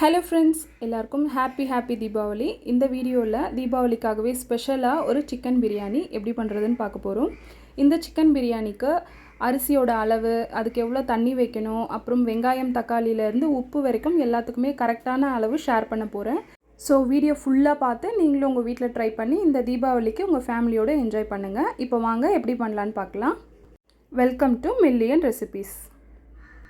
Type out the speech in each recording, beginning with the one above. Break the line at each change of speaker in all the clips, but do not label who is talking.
Hello friends, எல்லாருக்கும் happy Deepavali. இந்த வீடியோவில் தீபாவளிக்காகவே ஸ்பெஷலாக ஒரு சிக்கன் பிரியாணி எப்படி பண்ணுறதுன்னு பார்க்க போகிறோம். இந்த சிக்கன் பிரியாணிக்கு அரிசியோட அளவு, அதுக்கு எவ்வளோ தண்ணி வைக்கணும், அப்புறம் வெங்காயம் தக்காளியிலேருந்து உப்பு வரைக்கும் எல்லாத்துக்குமே கரெக்டான அளவு ஷேர் பண்ண போகிறேன். ஸோ வீடியோ ஃபுல்லாக பார்த்து நீங்களும் உங்கள் வீட்டில் ட்ரை பண்ணி இந்த தீபாவளிக்கு உங்கள் ஃபேமிலியோடு என்ஜாய் பண்ணுங்கள். இப்போ வாங்க எப்படி பண்ணலான்னு பார்க்கலாம். Welcome to million recipes.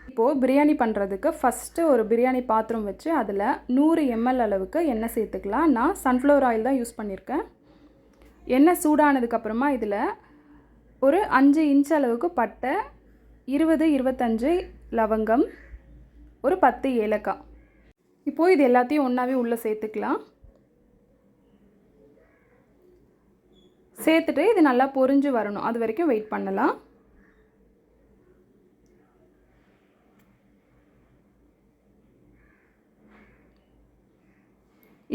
இப்போது பிரியாணி பண்ணுறதுக்கு ஃபஸ்ட்டு ஒரு பிரியாணி பாத்திரம் வச்சு அதில் 100 ml அளவுக்கு எண்ணெய் சேர்த்துக்கலாம். நான் சன்ஃப்ளவர் ஆயில் தான் யூஸ் பண்ணியிருக்கேன். எண்ணெய் சூடானதுக்கப்புறமா இதில் ஒரு 5 இன்ச் அளவுக்கு பட்டை, 20-25 லவங்கம், ஒரு 10 ஏலக்காய். இப்போது இது எல்லாத்தையும் ஒன்றாவே உள்ளே சேர்த்துக்கலாம். சேர்த்துட்டு இது நல்லா பொரிஞ்சு வரணும், அது வரைக்கும் வெயிட் பண்ணலாம்.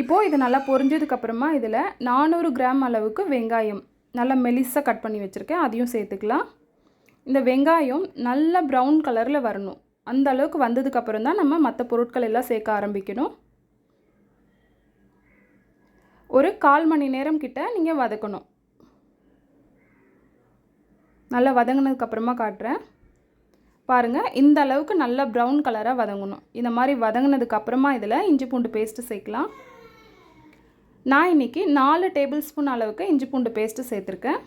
இப்போது இது நல்லா பொரிஞ்சதுக்கப்புறமா இதில் 400 கிராம் அளவுக்கு வெங்காயம் நல்லா மெலிசாக கட் பண்ணி வச்சுருக்கேன், அதையும் சேர்த்துக்கலாம். இந்த வெங்காயம் நல்லா ப்ரௌன் கலரில் வரணும். அந்த அளவுக்கு வந்ததுக்கப்புறம் தான் நம்ம மற்ற பொருட்கள் எல்லாம் சேர்க்க ஆரம்பிக்கணும். ஒரு 1/4 மணி நேரம் கிட்ட நீங்கள் வதக்கணும். நல்லா வதங்கினதுக்கப்புறமா காட்டுறேன் பாருங்கள். இந்த அளவுக்கு நல்லா ப்ரௌன் கலராக வதங்கணும். இந்த மாதிரி வதங்கினதுக்கப்புறமா இதில் இஞ்சி பூண்டு பேஸ்ட்டு சேர்க்கலாம். நான் இன்றைக்கி 4 டேபிள் ஸ்பூன் அளவுக்கு இஞ்சி பூண்டு பேஸ்ட்டு சேர்த்துருக்கேன்.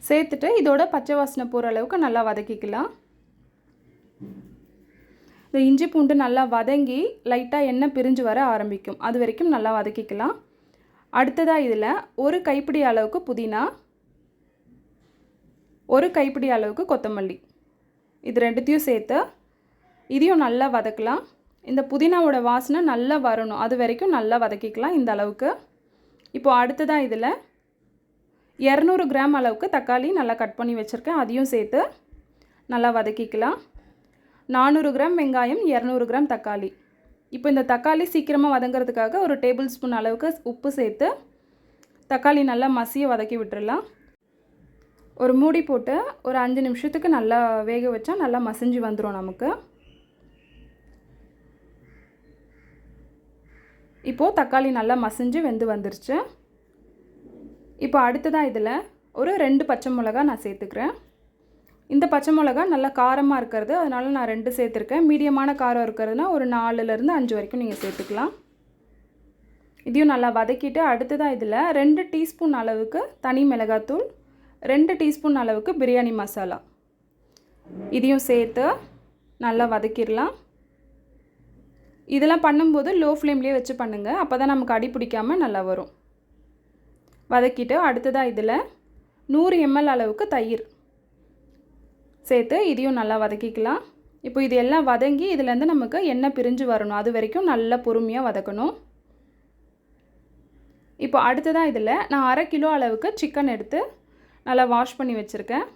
சேர்த்துட்டு இதோட பச்சை வாசனை போகிற அளவுக்கு நல்லா வதக்கிக்கலாம். இந்த இஞ்சி பூண்டு நல்லா வதங்கி லைட்டாக எண்ணெய் பிரிஞ்சு வர ஆரம்பிக்கும், அது வரைக்கும் நல்லா வதக்கிக்கலாம். அடுத்ததாக இதில் ஒரு கைப்பிடி அளவுக்கு புதினா, ஒரு கைப்பிடி அளவுக்கு கொத்தமல்லி, இது ரெண்டுத்தையும் சேர்த்து இதையும் நல்லா வதக்கலாம். இந்த புதினாவோட வாசனை நல்லா வரணும், அது வரைக்கும் நல்லா வதக்கிக்கலாம் இந்த அளவுக்கு. இப்போது அடுத்ததாக இதில் 200 கிராம் அளவுக்கு தக்காளி நல்லா கட் பண்ணி வச்சுருக்கேன், அதையும் சேர்த்து நல்லா வதக்கிக்கலாம். 400 கிராம் வெங்காயம், 200 கிராம் தக்காளி. இப்போ இந்த தக்காளி சீக்கிரமாக வதங்கிறதுக்காக ஒரு டேபிள் ஸ்பூன் அளவுக்கு உப்பு சேர்த்து தக்காளி நல்லா மசிய வதக்கி விட்டுடலாம். ஒரு மூடி போட்டு ஒரு 5 நிமிஷத்துக்கு நல்லா வேக வச்சா நல்லா மசிஞ்சு வந்துடும் நமக்கு. இப்போது தக்காளி நல்லா மசிஞ்சு வெந்து வந்துருச்சு. இப்போ அடுத்ததாக இதில் ஒரு 2 பச்சை மிளகா நான் சேர்த்துக்கிறேன். இந்த பச்சை மிளகா நல்லா காரமாக இருக்கிறது, அதனால் நான் 2 சேர்த்துருக்கேன். மீடியமான காரம் இருக்கிறதுனா ஒரு 4லேருந்து 5 வரைக்கும் நீங்கள் சேர்த்துக்கலாம். இதையும் நல்லா வதக்கிட்டு அடுத்ததாக இதில் 2 டீஸ்பூன் அளவுக்கு தனி மிளகாத்தூள், 2 டீஸ்பூன் அளவுக்கு பிரியாணி மசாலா, இதையும் சேர்த்து நல்லா வதக்கிடலாம். இதெல்லாம் பண்ணும்போது லோ ஃப்ளேம்லேயே வச்சு பண்ணுங்கள், அப்போ தான் நமக்கு அடி பிடிக்காமல் நல்லா வரும். வதக்கிட்டு அடுத்ததாக இதில் 100 ml அளவுக்கு தயிர் சேர்த்து இதையும் நல்லா வதக்கிக்கலாம். இப்போ இது எல்லாம் வதங்கி இதுலேருந்து நமக்கு எண்ணெய் பிரிஞ்சு வரணும், அது வரைக்கும் நல்லா பொறுமையாக வதக்கணும். இப்போ அடுத்ததாக இதில் நான் 1/2 கிலோ அளவுக்கு சிக்கன் எடுத்து நல்லா வாஷ் பண்ணி வச்சுருக்கேன்.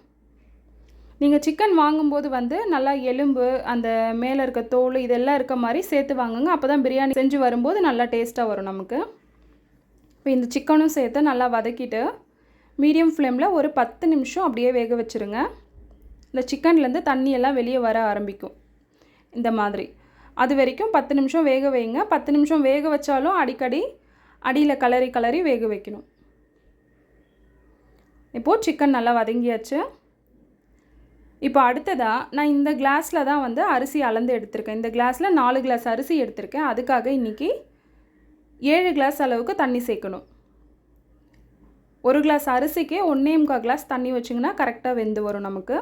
நீங்கள் சிக்கன் வாங்கும்போது நல்லா எலும்பு, அந்த மேலே இருக்க தோல் இதெல்லாம் இருக்க மாதிரி சேர்த்து வாங்குங்க, அப்போ தான் பிரியாணி செஞ்சு வரும்போது நல்லா டேஸ்ட்டாக வரும் நமக்கு. இப்போ இந்த சிக்கனும் சேர்த்து நல்லா வதக்கிட்டு மீடியம் ஃப்ளேமில் ஒரு 10 நிமிஷம் அப்படியே வேக வச்சுருங்க. இந்த சிக்கன்லேருந்து தண்ணியெல்லாம் வெளியே வர ஆரம்பிக்கும் இந்த மாதிரி. அது வரைக்கும் 10 நிமிஷம் வேக வைங்க. 10 நிமிஷம் வேக வச்சாலும் அடிக்கடி அடியில் கலரி வேக வைக்கணும். இப்போது சிக்கன் நல்லா வதங்கியாச்சு. இப்போ அடுத்ததாக நான் இந்த கிளாஸில் தான் அரிசி அளந்து எடுத்திருக்கேன். இந்த கிளாஸில் 4 கிளாஸ் அரிசி எடுத்திருக்கேன். அதுக்காக இன்றைக்கி 7 கிளாஸ் அளவுக்கு தண்ணி சேர்க்கணும். ஒரு கிளாஸ் அரிசிக்கு 1.25 கிளாஸ் தண்ணி வச்சிங்கன்னா கரெக்டாக வெந்து வரும் நமக்கு.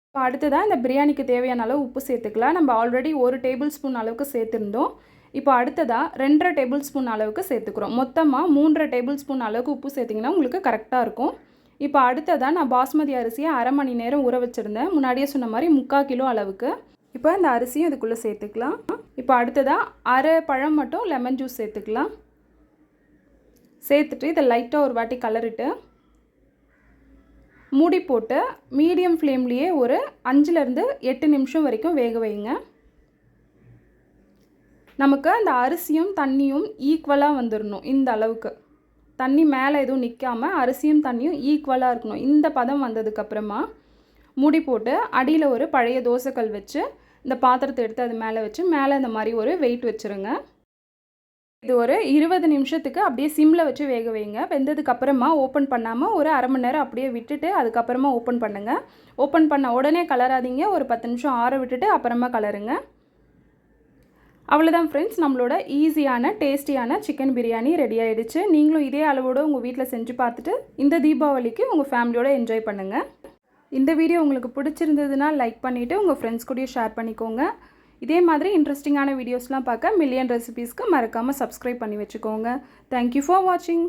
இப்போ அடுத்ததாக இந்த பிரியாணிக்கு தேவையான அளவு உப்பு சேர்த்துக்கலாம். நம்ம ஆல்ரெடி 1 டேபிள் ஸ்பூன் அளவுக்கு சேர்த்துருந்தோம். இப்போ அடுத்ததாக 2.5 டேபிள் ஸ்பூன் அளவுக்கு சேர்த்துக்கிறோம். மொத்தமாக 3.5 டேபிள் ஸ்பூன் அளவுக்கு உப்பு சேர்த்திங்கன்னா உங்களுக்கு கரெக்டாக இருக்கும். இப்போ அடுத்ததாக நான் பாஸ்மதி அரிசியை 1/2 மணி நேரம் ஊற வச்சுருந்தேன், முன்னாடியே சொன்ன மாதிரி 3/4 கிலோ அளவுக்கு. இப்போ இந்த அரிசியும் இதுக்குள்ளே சேர்த்துக்கலாம். இப்போ அடுத்ததாக 1/2 பழம் மட்டும் லெமன் ஜூஸ் சேர்த்துக்கலாம். சேர்த்துட்டு இதை லைட்டாக ஒரு வாட்டி கலரிட்டு மூடி போட்டு மீடியம் ஃப்ளேம்லேயே ஒரு 5லேருந்து 8 நிமிஷம் வரைக்கும் வேக வைங்க. நமக்கு அந்த அரிசியும் தண்ணியும் ஈக்குவலாக வந்துடணும். இந்த அளவுக்கு தண்ணி மேலே எதுவும் நிற்காமல் அரிசியும் தண்ணியும் ஈக்குவலாக இருக்கணும். இந்த பதம் வந்ததுக்கப்புறமா மூடி போட்டு அடியில் ஒரு பழைய தோசைக்கல் வச்சு இந்த பாத்திரத்தை எடுத்து அது மேலே வச்சு மேலே இந்த மாதிரி ஒரு வெயிட் வச்சுருங்க. இது ஒரு 20 நிமிஷத்துக்கு அப்படியே சிம்மில் வச்சு வேக வைங்க. வெந்ததுக்கப்புறமா ஓப்பன் பண்ணாமல் ஒரு அரை மணி நேரம் அப்படியே விட்டுட்டு அதுக்கப்புறமா ஓப்பன் பண்ணுங்கள். ஓப்பன் பண்ண உடனே கலராதீங்க. ஒரு 10 நிமிஷம் ஆற விட்டுட்டு அப்புறமா கலருங்க. அவ்வளோதான் ஃப்ரெண்ட்ஸ், நம்மளோட ஈஸியான டேஸ்டியான சிக்கன் பிரியாணி ரெடி ஆகிடுச்சு. நீங்களும் இதே அளவோடு உங்கள் வீட்டில் செஞ்சு பார்த்துட்டு இந்த தீபாவளிக்கு உங்கள் ஃபேமிலியோடு என்ஜாய் பண்ணுங்கள். இந்த வீடியோ உங்களுக்கு பிடிச்சிருந்ததுன்னா லைக் பண்ணிவிட்டு உங்கள் ஃப்ரெண்ட்ஸ் கூடயும் ஷேர் பண்ணிக்கோங்க. இதே மாதிரி இன்ட்ரெஸ்டிங்கான வீடியோஸ்லாம் பார்க்க மில்லியன் ரெசிபீஸ்க்கு மறக்காமல் சப்ஸ்கிரைப் பண்ணி வச்சுக்கோங்க. தேங்க்யூ ஃபார் வாட்சிங்.